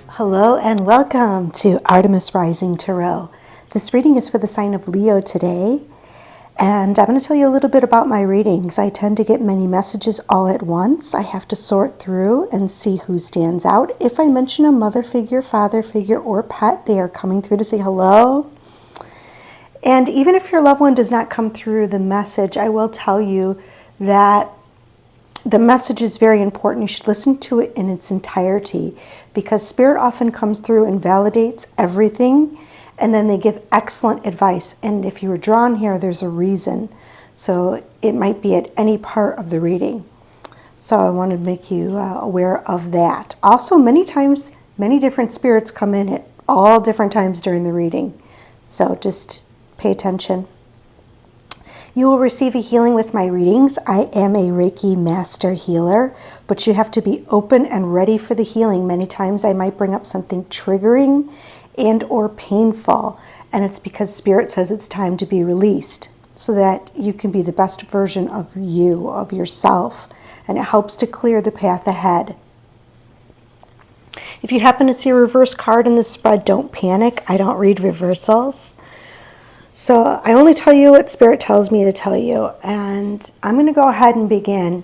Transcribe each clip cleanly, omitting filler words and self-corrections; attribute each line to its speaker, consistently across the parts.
Speaker 1: Hello and welcome to Artemis Rising Tarot. This reading is for the sign of Leo today, and I'm going to tell you a little bit about my readings. I tend to get many messages all at once. I have to sort through and see who stands out. If I mention a mother figure, father figure, or pet, they are coming through to say hello. And even if your loved one does not come through the message, I will tell you that the message is very important. You should listen to it in its entirety, because Spirit often comes through and validates everything, and then they give excellent advice. And if you were drawn here, there's a reason. So it might be at any part of the reading. So I want to make you aware of that. Also, many times, many different spirits come in at all different times during the reading. So just pay attention. You will receive a healing with my readings. I am a Reiki master healer, but you have to be open and ready for the healing. Many times I might bring up something triggering and or painful, and it's because Spirit says it's time to be released so that you can be the best version of you, of yourself, and it helps to clear the path ahead. If you happen to see a reverse card in the spread, don't panic. I don't read reversals. So I only tell you what Spirit tells me to tell you, and I'm going to go ahead and begin.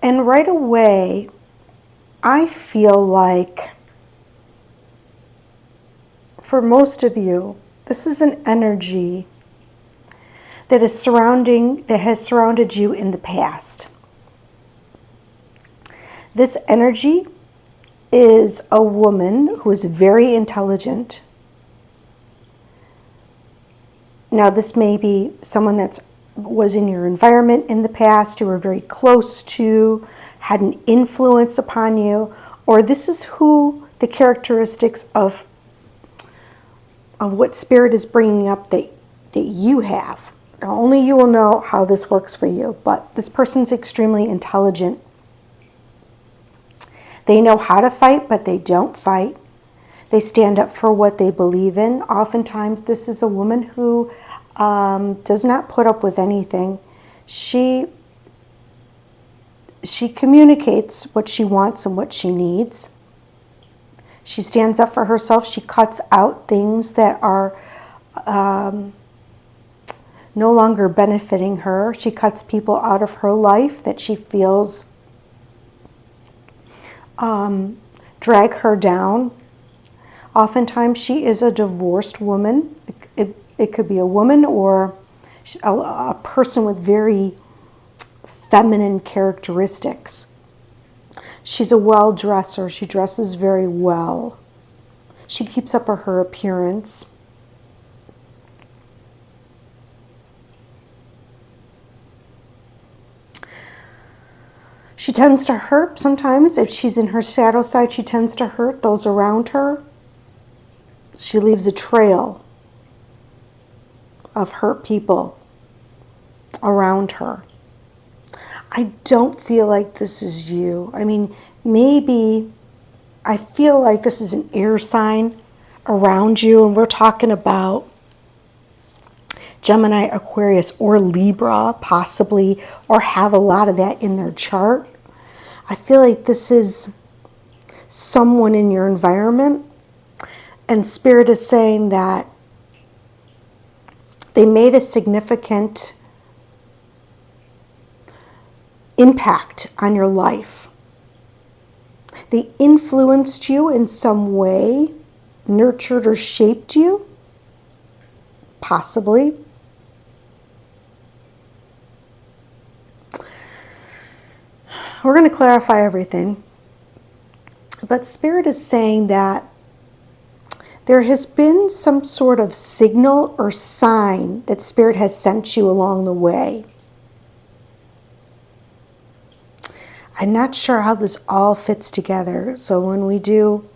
Speaker 1: And right away, I feel like for most of you, this is an energy that has surrounded you in the past. This energy is a woman who is very intelligent. Now, this may be someone that was in your environment in the past, you were very close to, had an influence upon you, or this is who the characteristics of what Spirit is bringing up that you have. Now, only you will know how this works for you, but this person's extremely intelligent. They know how to fight, but they don't fight. They stand up for what they believe in. Oftentimes, this is a woman who does not put up with anything. She communicates what she wants and what she needs. She stands up for herself. She cuts out things that are no longer benefiting her. She cuts people out of her life that she feels drag her down. Oftentimes, she is a divorced woman. It could be a woman or a person with very feminine characteristics. She's a well-dresser. She dresses very well. She keeps up her appearance. She tends to hurt sometimes. If she's in her shadow side, she tends to hurt those around her. She leaves a trail of hurt people around her. I don't feel like this is you. I mean, maybe I feel like this is an air sign around you, and we're talking about Gemini, Aquarius, or Libra, possibly, or have a lot of that in their chart. I feel like this is someone in your environment, and Spirit is saying that they made a significant impact on your life. They influenced you in some way, nurtured or shaped you, possibly. We're going to clarify everything. But Spirit is saying that there has been some sort of signal or sign that Spirit has sent you along the way. I'm not sure how this all fits together. So when we do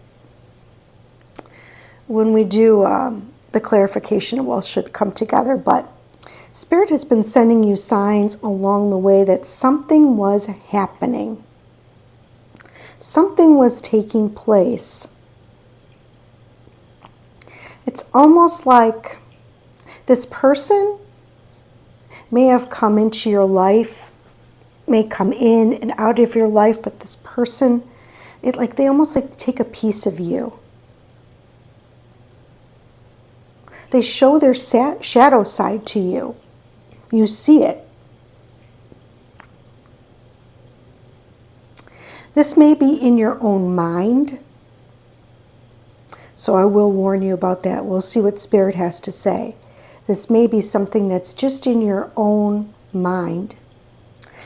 Speaker 1: the clarification, it all should come together. But Spirit has been sending you signs along the way that something was happening. Something was taking place. It's almost like this person may have come into your life, may come in and out of your life, but this person, they almost like take a piece of you. They show their shadow side to you. You see it. This may be in your own mind. So I will warn you about that. We'll see what Spirit has to say. This may be something that's just in your own mind.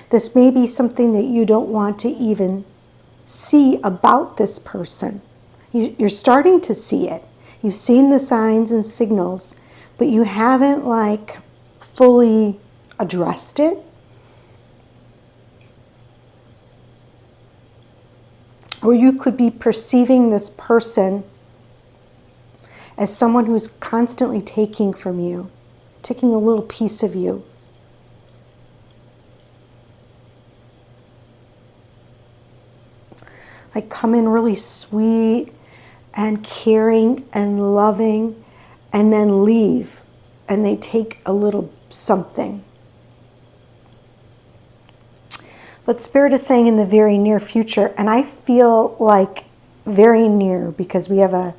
Speaker 1: This may be something that you don't want to even see about this person. You're starting to see it. You've seen the signs and signals, but you haven't fully addressed it. Or you could be perceiving this person as someone who's constantly taking from you, taking a little piece of you. Come in really sweet and caring and loving, and then leave, and they take a little something. But Spirit is saying in the very near future, and I feel like very near, because we have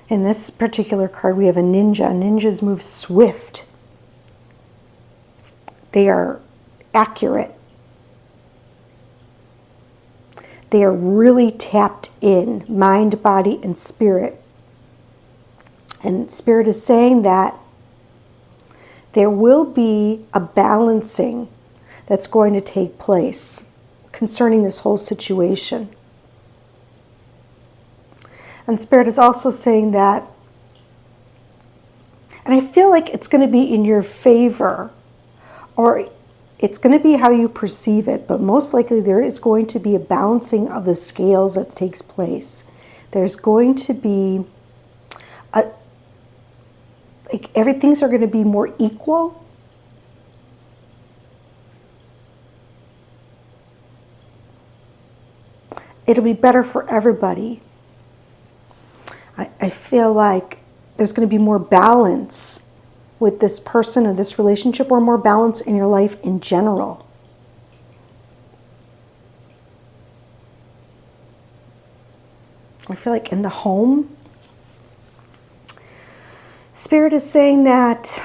Speaker 1: in this particular card, we have a ninja. Ninjas move swift. They are accurate. They are really tapped in, mind, body, and spirit. And Spirit is saying that there will be a balancing that's going to take place concerning this whole situation. And Spirit is also saying that, and I feel like it's going to be in your favor, or it's going to be how you perceive it, but most likely there is going to be a balancing of the scales that takes place. There's going to be everything's are going to be more equal. It'll be better for everybody. I feel like there's going to be more balance with this person or this relationship, or more balance in your life in general. I feel like in the home, Spirit is saying that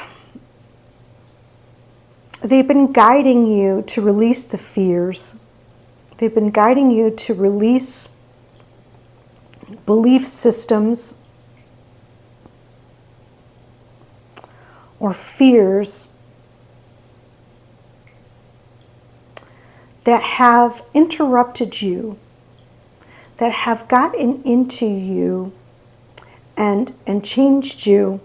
Speaker 1: they've been guiding you to release the fears. They've been guiding you to release belief systems or fears that have interrupted you, that have gotten into you and changed you,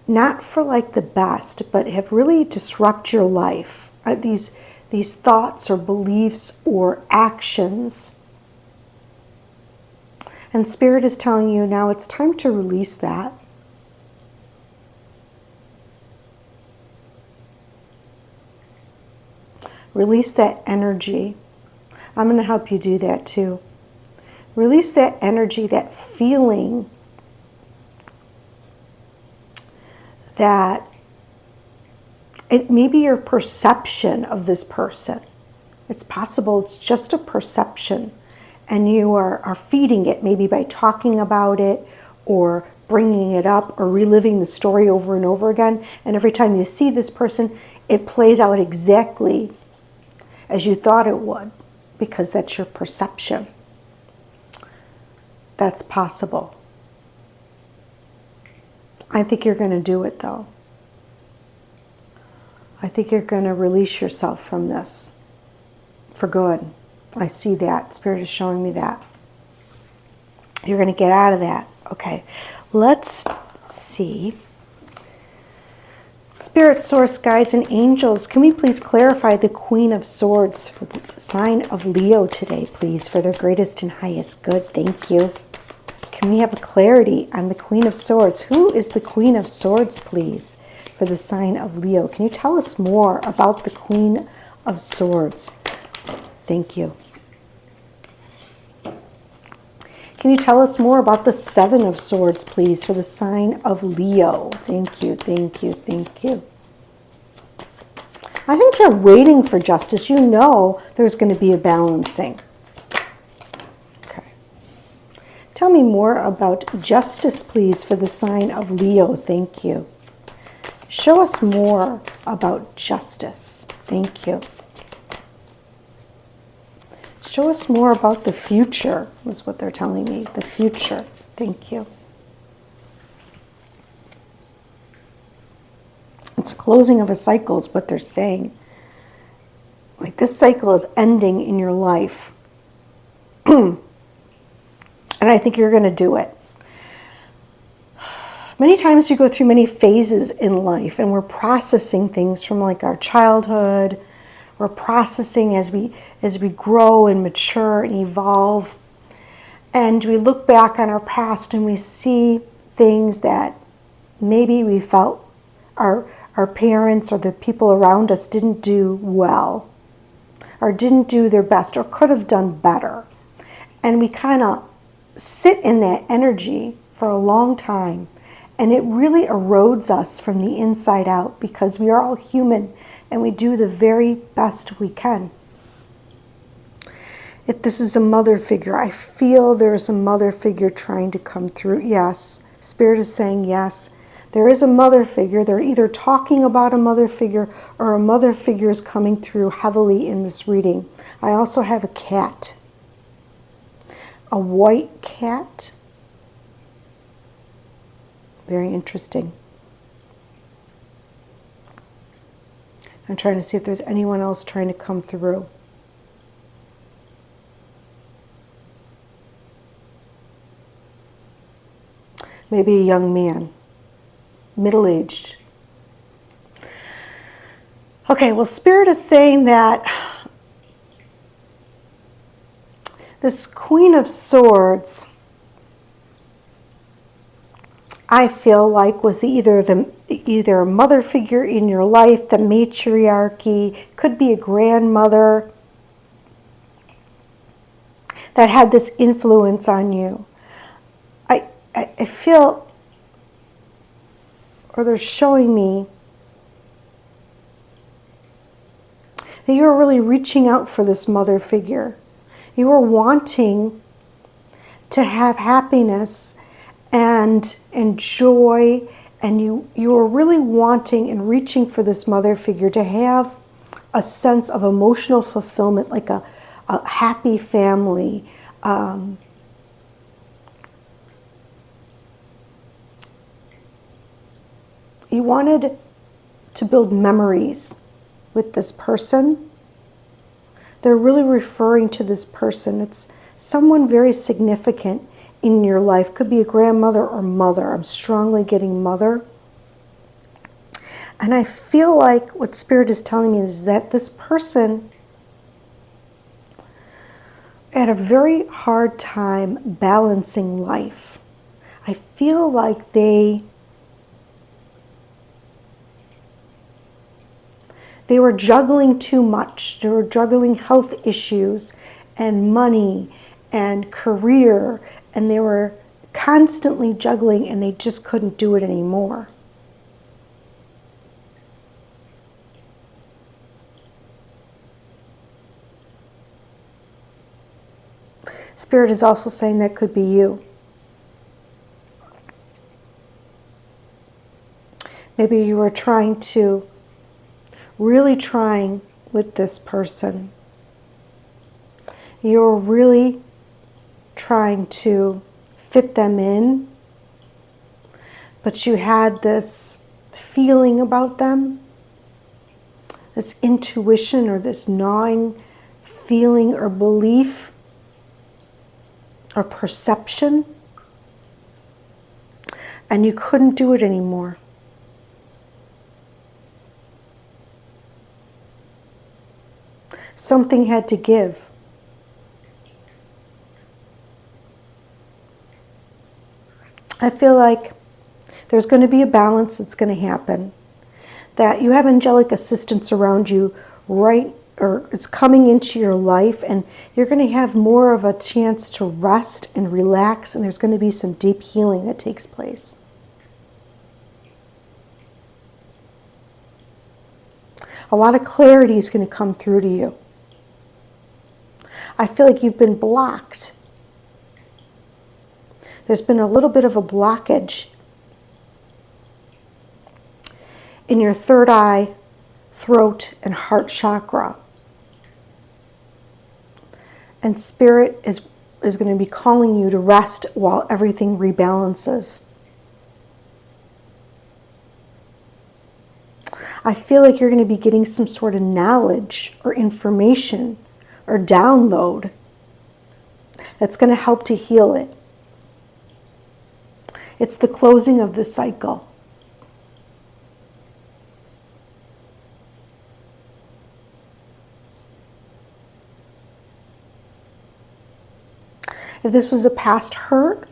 Speaker 1: not for the best, but have really disrupted your life. These thoughts or beliefs or actions. And Spirit is telling you now it's time to release that. Release that energy. I'm going to help you do that too. Release that energy, that feeling that it may be your perception of this person. It's possible it's just a perception, and you are feeding it maybe by talking about it or bringing it up or reliving the story over and over again. And every time you see this person, it plays out exactly as you thought it would, because that's your perception. That's possible. I think you're going to do it though. I think you're going to release yourself from this for good. I see that. Spirit is showing me that. You're going to get out of that. Okay, let's see. Spirit, source, guides, and angels, can we please clarify the Queen of Swords for the sign of Leo today, please, for their greatest and highest good? Thank you. Can we have a clarity on the Queen of Swords? Who is the Queen of Swords, please, for the sign of Leo? Can you tell us more about the Queen of Swords? Thank you. Can you tell us more about the Seven of Swords, please, for the sign of Leo? Thank you, thank you, thank you. I think you're waiting for justice. You know there's going to be a balancing. Okay. Tell me more about justice, please, for the sign of Leo. Thank you. Show us more about justice. Thank you. Show us more about the future, is what they're telling me. The future. Thank you. It's closing of a cycle is what they're saying. Like this cycle is ending in your life. And I think you're going to do it. Many times we go through many phases in life and we're processing things from like our childhood. We're processing as we grow and mature and evolve. And we look back on our past and we see things that maybe we felt our parents or the people around us didn't do well, or didn't do their best, or could have done better. And we kind of sit in that energy for a long time, and it really erodes us from the inside out, because we are all human and we do the very best we can. If this is a mother figure, I feel there is a mother figure trying to come through. Yes, Spirit is saying yes. There is a mother figure. They're either talking about a mother figure or a mother figure is coming through heavily in this reading. I also have a cat. A white cat. Very interesting. I'm trying to see if there's anyone else trying to come through. Maybe a young man. Middle-aged. Okay, well, Spirit is saying that this Queen of Swords, I feel like, was either a mother figure in your life, the matriarchy, could be a grandmother that had this influence on you. I feel, or they're showing me that you're really reaching out for this mother figure. You are wanting to have happiness and joy, and you are really wanting and reaching for this mother figure to have a sense of emotional fulfillment, like a happy family. You wanted to build memories with this person. They're really referring to this person. It's someone very significant in your life. Could be a grandmother or mother. I'm strongly getting mother. And I feel like what Spirit is telling me is that this person had a very hard time balancing life. I feel like they were juggling too much. They were juggling health issues and money and career, and they were constantly juggling, and they just couldn't do it anymore. Spirit is also saying that could be you. Maybe you were really trying with this person. You're really trying to fit them in, but you had this feeling about them, this intuition or this gnawing feeling or belief or perception, and you couldn't do it anymore. Something had to give. I feel like there's going to be a balance that's going to happen. That you have angelic assistance around you right or it's coming into your life, and you're going to have more of a chance to rest and relax, and there's going to be some deep healing that takes place. A lot of clarity is going to come through to you. I feel like you've been blocked. There's been a little bit of a blockage in your third eye, throat, and heart chakra. And Spirit is going to be calling you to rest while everything rebalances. I feel like you're going to be getting some sort of knowledge or information or download that's going to help to heal it. It's the closing of the cycle. If this was a past hurt,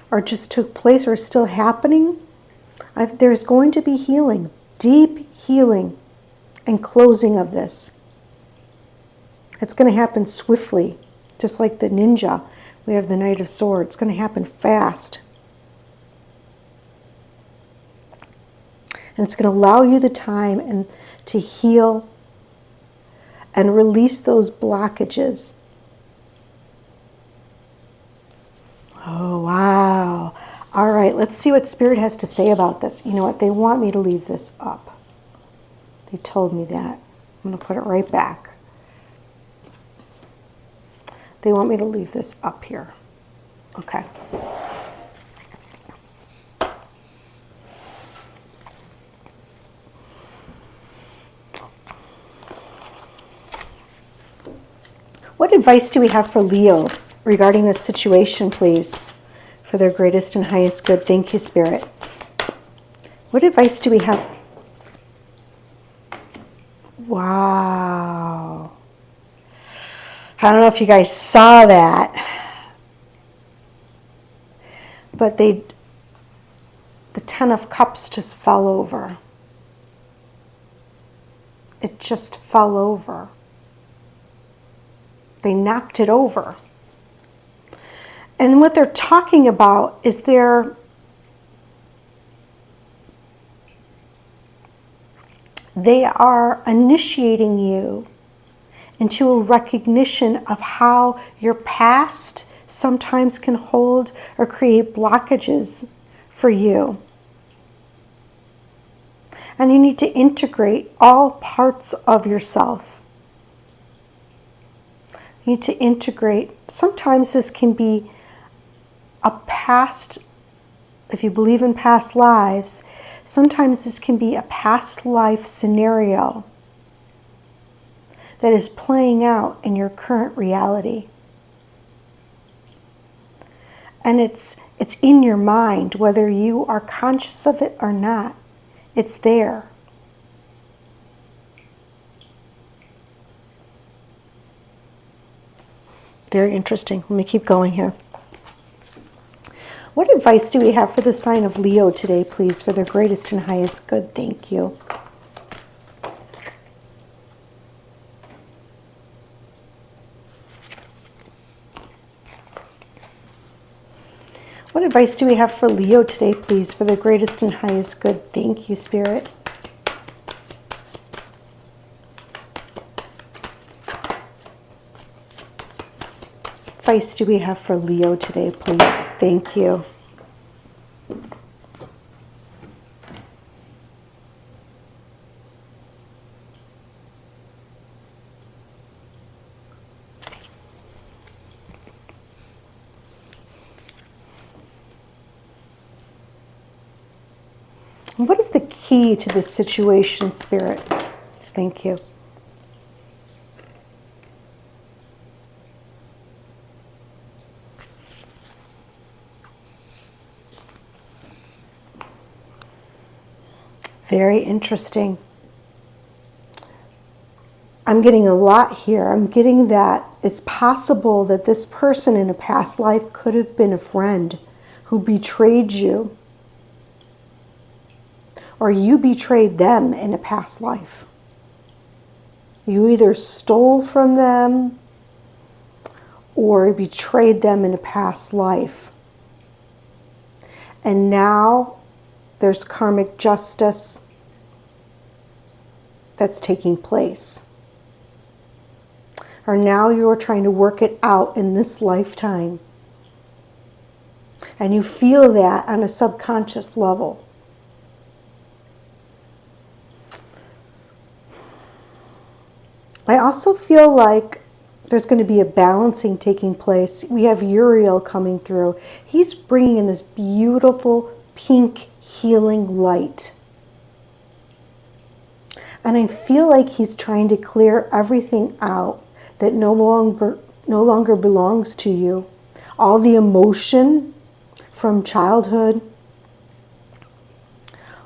Speaker 1: or just took place or is still happening, there's going to be healing, deep healing and closing of this. It's going to happen swiftly, just like the ninja. We have the Knight of Swords. It's going to happen fast. And it's going to allow you the time to heal and release those blockages. Oh, wow. All right, let's see what Spirit has to say about this. You know what? They want me to leave this up. They told me that. I'm going to put it right back. They want me to leave this up here. Okay. What advice do we have for Leo regarding this situation, please? For their greatest and highest good. Thank you, Spirit. What advice do we have? Wow. I don't know if you guys saw that, but the Ten of Cups just fell over. It just fell over. They knocked it over. And what they're talking about is they are initiating you into a recognition of how your past sometimes can hold or create blockages for you. And you need to integrate all parts of yourself. You need to integrate. Sometimes this can be a past, if you believe in past lives, sometimes this can be a past life scenario that is playing out in your current reality. And it's in your mind, whether you are conscious of it or not. It's there. Very interesting. Let me keep going here. What advice do we have for the sign of Leo today, please, for their greatest and highest good? Thank you. What advice do we have for Leo today, please, for their greatest and highest good? Thank you, Spirit. What advice do we have for Leo today, please? Thank you. What is the key to this situation, Spirit? Thank you. Very interesting. I'm getting a lot here. I'm getting that it's possible that this person in a past life could have been a friend who betrayed you, or you betrayed them in a past life. You either stole from them or betrayed them in a past life. And now there's karmic justice that's taking place. Or now you're trying to work it out in this lifetime. And you feel that on a subconscious level. I also feel like there's going to be a balancing taking place. We have Uriel coming through. He's bringing in this beautiful pink healing light. And I feel like he's trying to clear everything out that no longer belongs to you. All the emotion from childhood,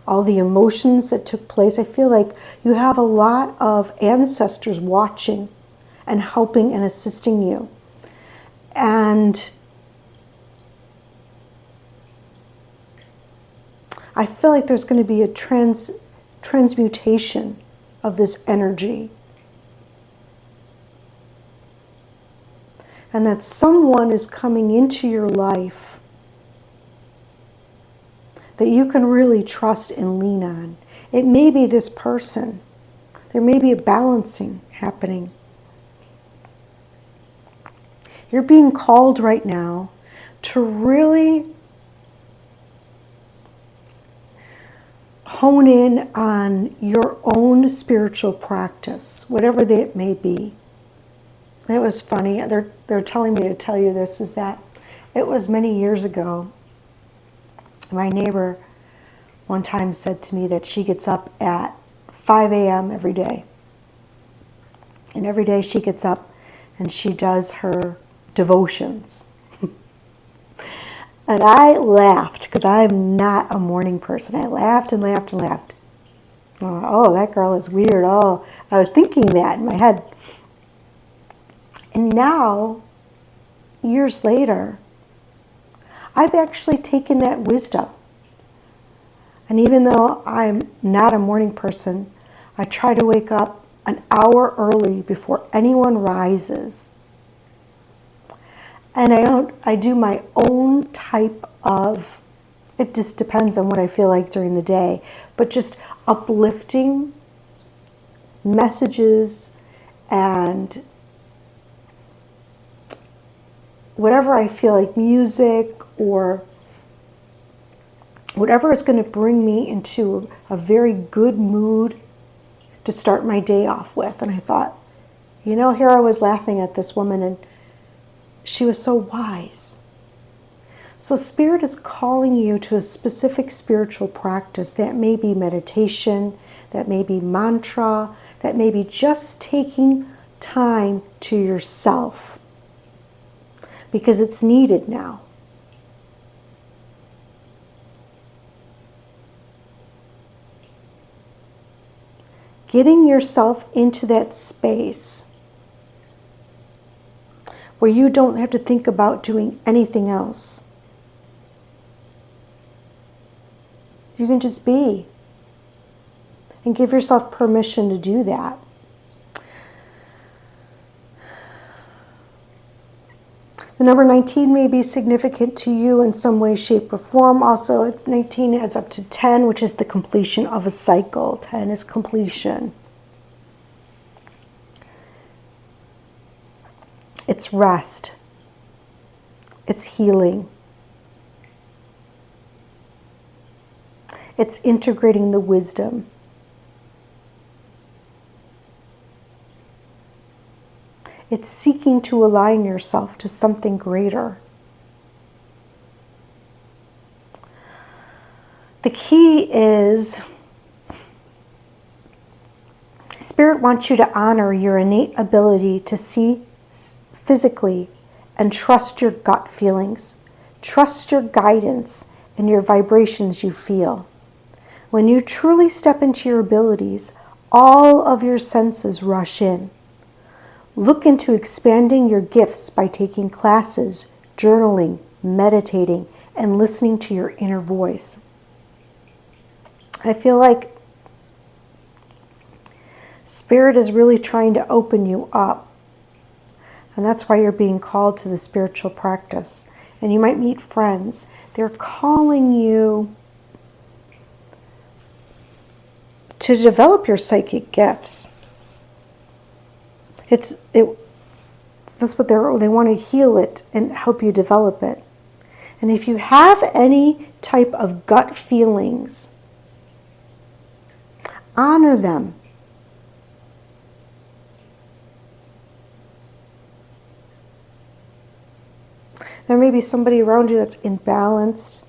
Speaker 1: all the emotions that took place. I feel like you have a lot of ancestors watching and helping and assisting you. And I feel like there's going to be a transmutation of this energy. And that someone is coming into your life that you can really trust and lean on. It may be this person. There may be a balancing happening. You're being called right now to really hone in on your own spiritual practice, whatever that may be. It was funny. They're telling me to tell you this, is that it was many years ago. My neighbor one time said to me that she gets up at 5 a.m. every day. And every day she gets up and she does her devotions. And I laughed because I'm not a morning person. I laughed and laughed and laughed. Oh, that girl is weird. Oh, I was thinking that in my head. And now, years later, I've actually taken that wisdom. And even though I'm not a morning person, I try to wake up an hour early before anyone rises. And I do my own type of, it just depends on what I feel like during the day, but just uplifting messages and whatever I feel like, music or whatever is going to bring me into a very good mood to start my day off with. And I thought, here I was laughing at this woman and she was so wise. So Spirit is calling you to a specific spiritual practice. That may be meditation, that may be mantra, that may be just taking time to yourself. Because it's needed now. Getting yourself into that space where you don't have to think about doing anything else. You can just be. And give yourself permission to do that. The number 19 may be significant to you in some way, shape, or form. Also, it's 19 adds up to 10, which is the completion of a cycle. 10 is completion. It's rest. It's healing. It's integrating the wisdom. It's seeking to align yourself to something greater. The key is Spirit wants you to honor your innate ability to see physically and trust your gut feelings. Trust your guidance and your vibrations you feel. When you truly step into your abilities, all of your senses rush in. Look into expanding your gifts by taking classes, journaling, meditating, and listening to your inner voice. I feel like Spirit is really trying to open you up. And that's why you're being called to the spiritual practice. And you might meet friends. They're calling you to develop your psychic gifts. That's what they want to heal it and help you develop it. And if you have any type of gut feelings, honor them. There may be somebody around you that's imbalanced.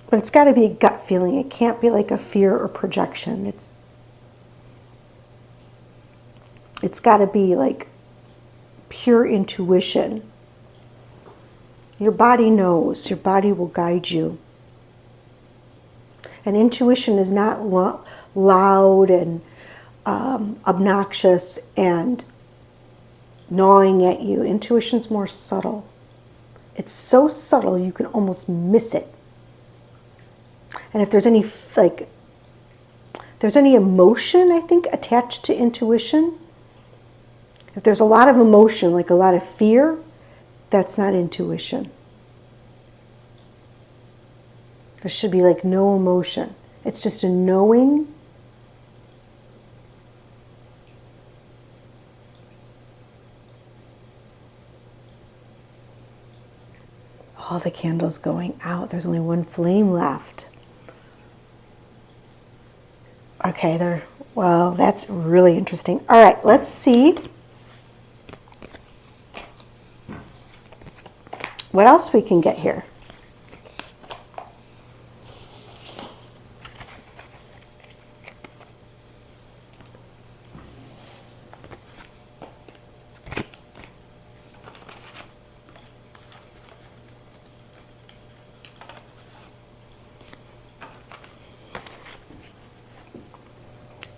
Speaker 1: But it's got to be a gut feeling. It can't be like a fear or projection. It's got to be like pure intuition. Your body knows. Your body will guide you. And intuition is not loud and obnoxious and gnawing at you. Intuition's more subtle. It's so subtle you can almost miss it. And if there's any emotion, I think, attached to intuition, if there's a lot of emotion, like a lot of fear, that's not intuition. There should be like no emotion. It's just a knowing. All the candles going out. There's only one flame left. Okay, well, that's really interesting. All right, let's see what else we can get here.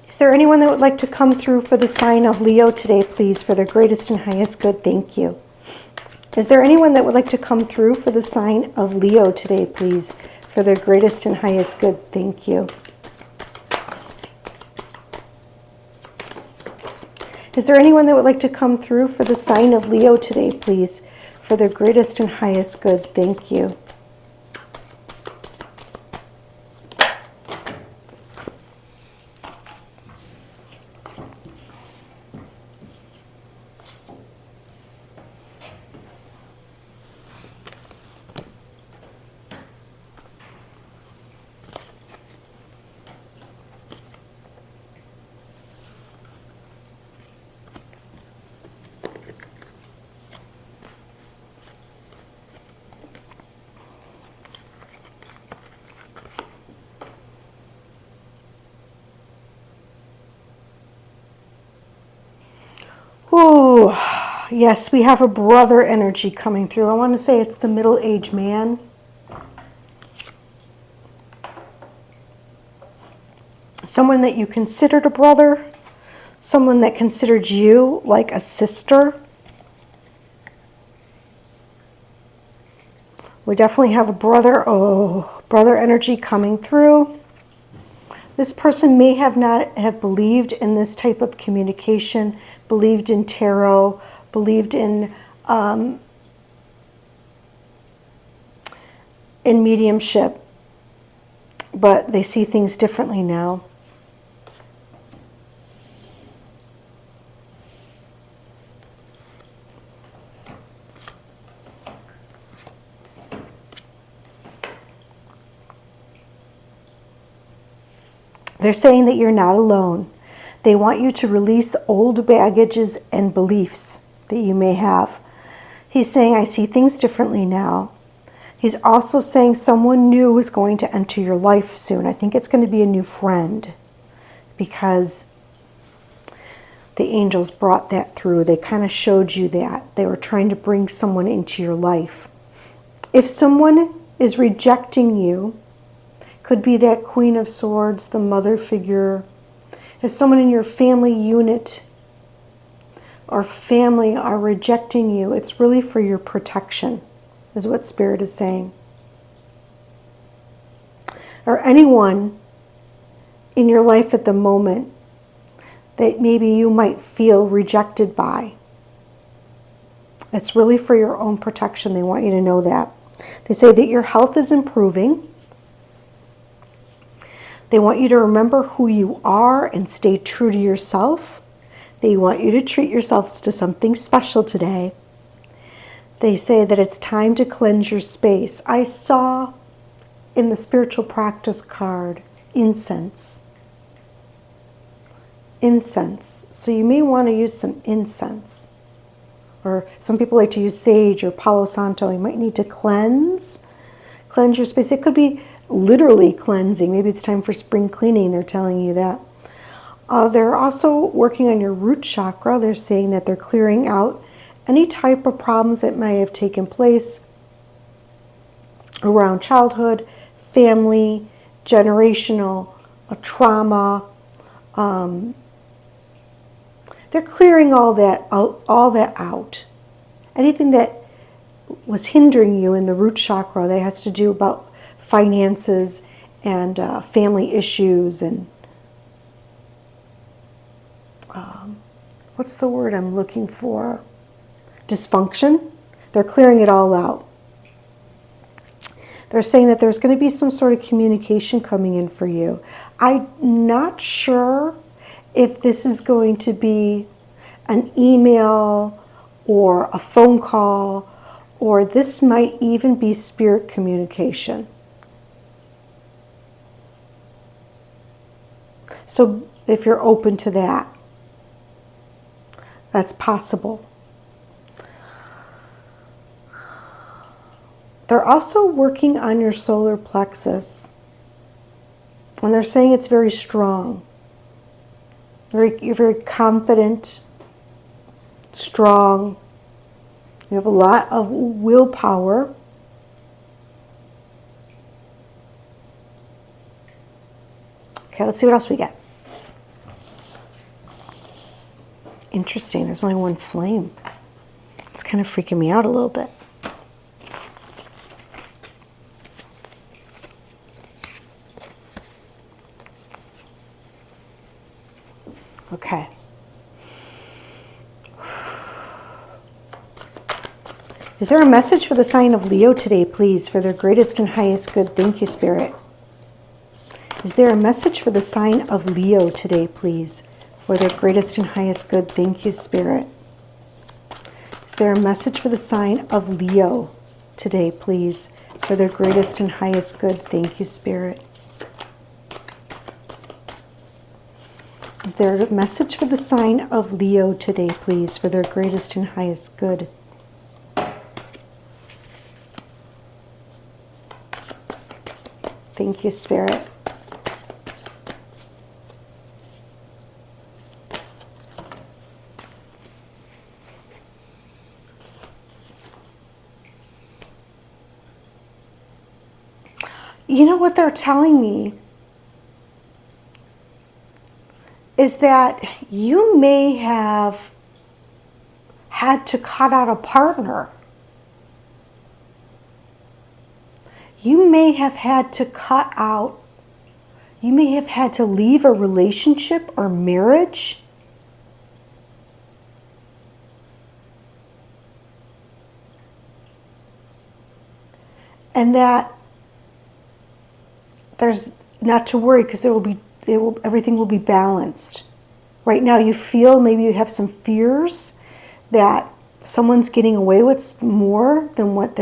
Speaker 1: Is there anyone that would like to come through for the sign of Leo today, please, for their greatest and highest good? Thank you. Is there anyone that would like to come through for the sign of Leo today, please, for their greatest and highest good? Thank you. Is there anyone that would like to come through for the sign of Leo today, please, for their greatest and highest good? Thank you. Ooh, yes, we have a brother energy coming through. I want to say it's the middle-aged man. Someone that you considered a brother. Someone that considered you like a sister. We definitely have a brother energy coming through. This person may not have believed in this type of communication, believed in tarot, believed in mediumship, but they see things differently now. They're saying that you're not alone. They want you to release old baggages and beliefs that you may have. He's saying, I see things differently now. He's also saying someone new is going to enter your life soon. I think it's going to be a new friend because the angels brought that through. They kind of showed you that. They were trying to bring someone into your life. If someone is rejecting you, could be that Queen of Swords, the mother figure. If someone in your family unit or family are rejecting you, it's really for your protection, is what Spirit is saying. or anyone in your life at the moment that maybe you might feel rejected by. It's really for your own protection. They want you to know that. They say that your health is improving. They want you to remember who you are and stay true to yourself. They want you to treat yourselves to something special today. They say that it's time to cleanse your space. I saw in the spiritual practice card incense. Incense. So you may want to use some incense. Or some people like to use sage or Palo Santo. You might need to cleanse your space. It could be literally cleansing. Maybe it's time for spring cleaning. They're telling you that. They're also working on your root chakra. They're saying that they're clearing out any type of problems that may have taken place around childhood, family, generational, trauma. They're clearing all that out. Anything that was hindering you in the root chakra that has to do about finances and family issues and what's the word I'm looking for? Dysfunction. They're clearing it all out. They're saying that there's going to be some sort of communication coming in for you. I'm not sure if this is going to be an email or a phone call, or this might even be spirit communication. So if you're open to that, that's possible. They're also working on your solar plexus, and they're saying it's very strong. You're very confident, strong. You have a lot of willpower. Okay, let's see what else we get. Interesting, there's only one flame. It's kind of freaking me out a little bit. Okay. Is there a message for the sign of Leo today, please, for their greatest and highest good? Thank you, Spirit. Is there a message for the sign of Leo today, please, for their greatest and highest good? Thank you, Spirit. Is there a message for the sign of Leo today, please, for their greatest and highest good? Thank you, Spirit. Is there a message for the sign of Leo today, please, for their greatest and highest good? Thank you, Spirit. You know what they're telling me is that you may have had to cut out a partner. You may have had to leave a relationship or marriage. And that there's not to worry because everything will be balanced. Right now you feel, maybe you have some fears that someone's getting away with more than what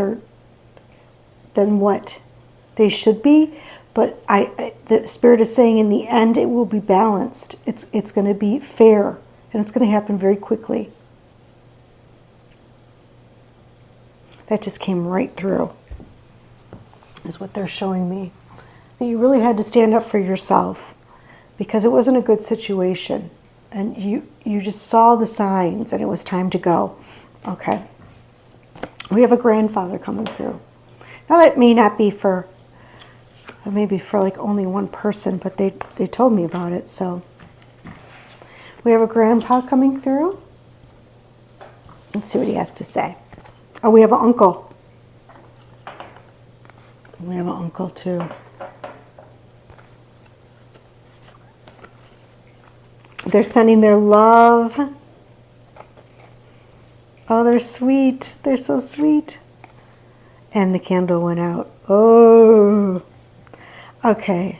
Speaker 1: they should be, but the Spirit is saying in the end it will be balanced. It's going to be fair, and it's going to happen very quickly. That just came right through, is what they're showing me. That you really had to stand up for yourself because it wasn't a good situation, and you just saw the signs and it was time to go. Okay. We have a grandfather coming through. Now that may not be for, maybe for like only one person, but they told me about it. So we have a grandpa coming through. Let's see what he has to say. Oh, we have an uncle. We have an uncle too. They're sending their love. Oh, they're sweet. They're so sweet. And the candle went out. Oh, okay.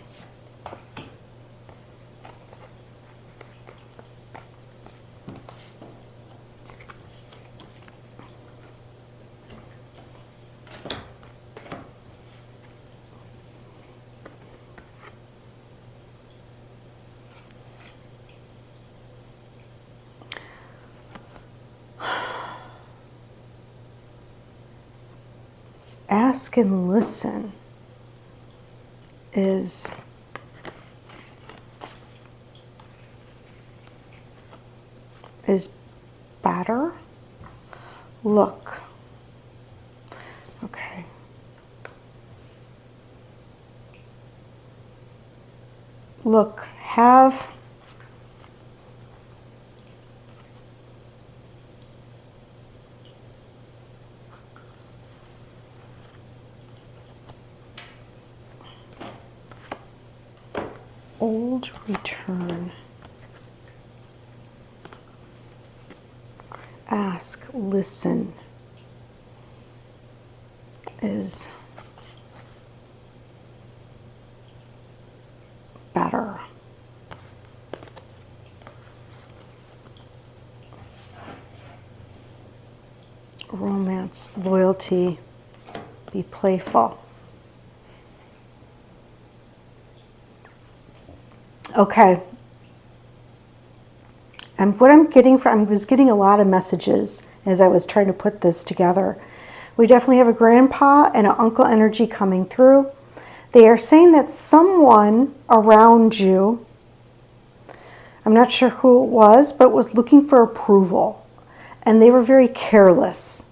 Speaker 1: Ask and listen is better. Look. Okay. Look, have old return. Ask, listen is better. Romance, loyalty, be playful. Okay. And what I'm getting from, I was getting a lot of messages as I was trying to put this together. We definitely have a grandpa and an uncle energy coming through. They are saying that someone around you, I'm not sure who it was, but was looking for approval. And they were very careless.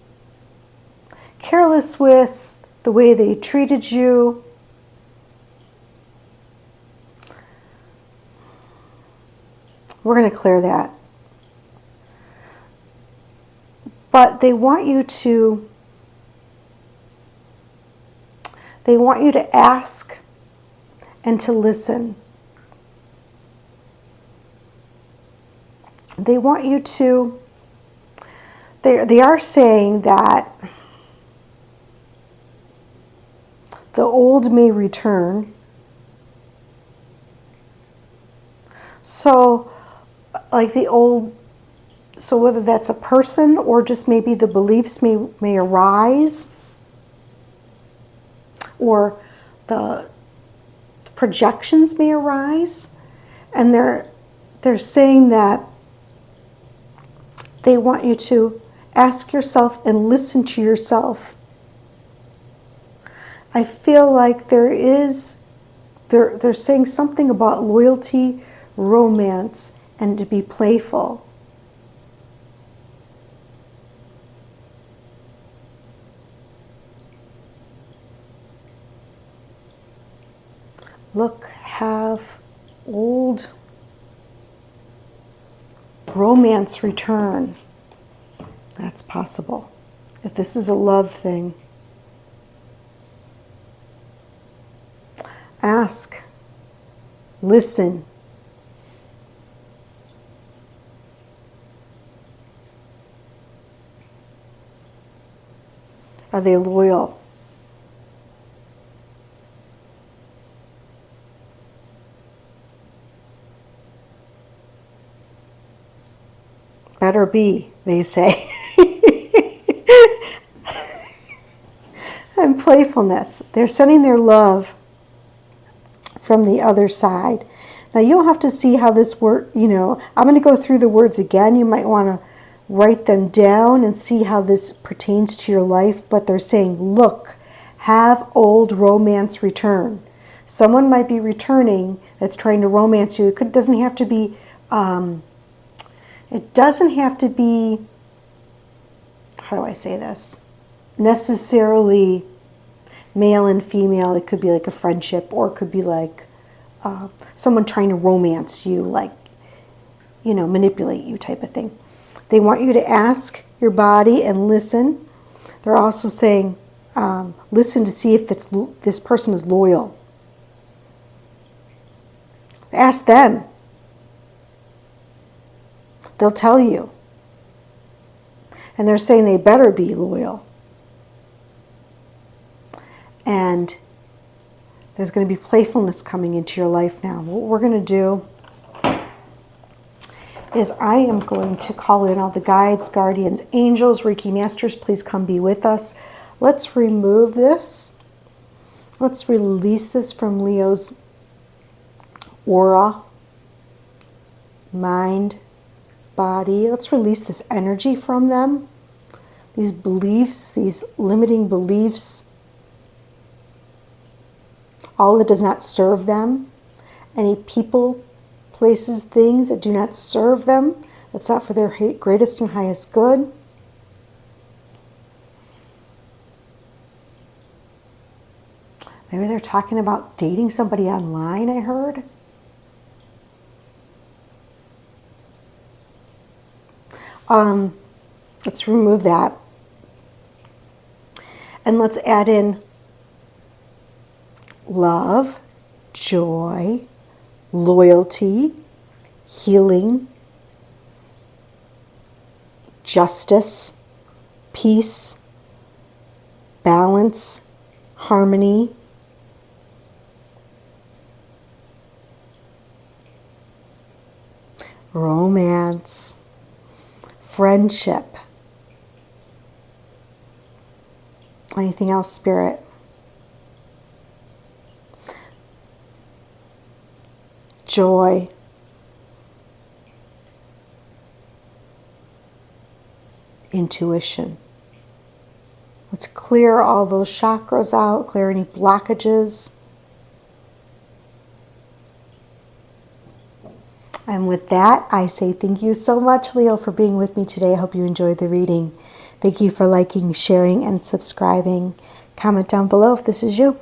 Speaker 1: Careless with the way they treated you. We're going to clear that. But they want you to ask and to listen. They want you to, they are saying that the old may return. So, like the old, so whether that's a person or just maybe the beliefs may arise, or the projections may arise, and they're saying that they want you to ask yourself and listen to yourself. I feel like they're saying something about loyalty, romance, and to be playful. Look, have old romance return. That's possible. If this is a love thing. Ask. Listen. Are they loyal? Better be, they say. And playfulness. They're sending their love from the other side. Now you'll have to see how this works. I'm going to go through the words again. You might want to write them down and see how this pertains to your life. But they're saying, look, have old romance return. Someone might be returning that's trying to romance you. It doesn't have to be, how do I say this? Necessarily male and female. It could be like a friendship, or it could be like someone trying to romance you, like, manipulate you type of thing. They want you to ask your body and listen. They're also saying, listen to see if this person is loyal. Ask them. They'll tell you. And they're saying they better be loyal. And there's going to be playfulness coming into your life now. What we're going to do is I am going to call in all the guides, guardians, angels, Reiki masters. Please come be with us. Let's remove this. Let's release this from Leo's aura, mind, body. Let's release this energy from them. These beliefs, these limiting beliefs, all that does not serve them. Any people, places, things that do not serve them, that's not for their greatest and highest good. Maybe they're talking about dating somebody online, I heard. Let's remove that. And let's add in love, joy, loyalty, healing, justice, peace, balance, harmony, romance, friendship. Anything else, Spirit? Joy. Intuition. Let's clear all those chakras out, clear any blockages. And with that, I say thank you so much, Leo, for being with me today. I hope you enjoyed the reading. Thank you for liking, sharing, and subscribing. Comment down below if this is you.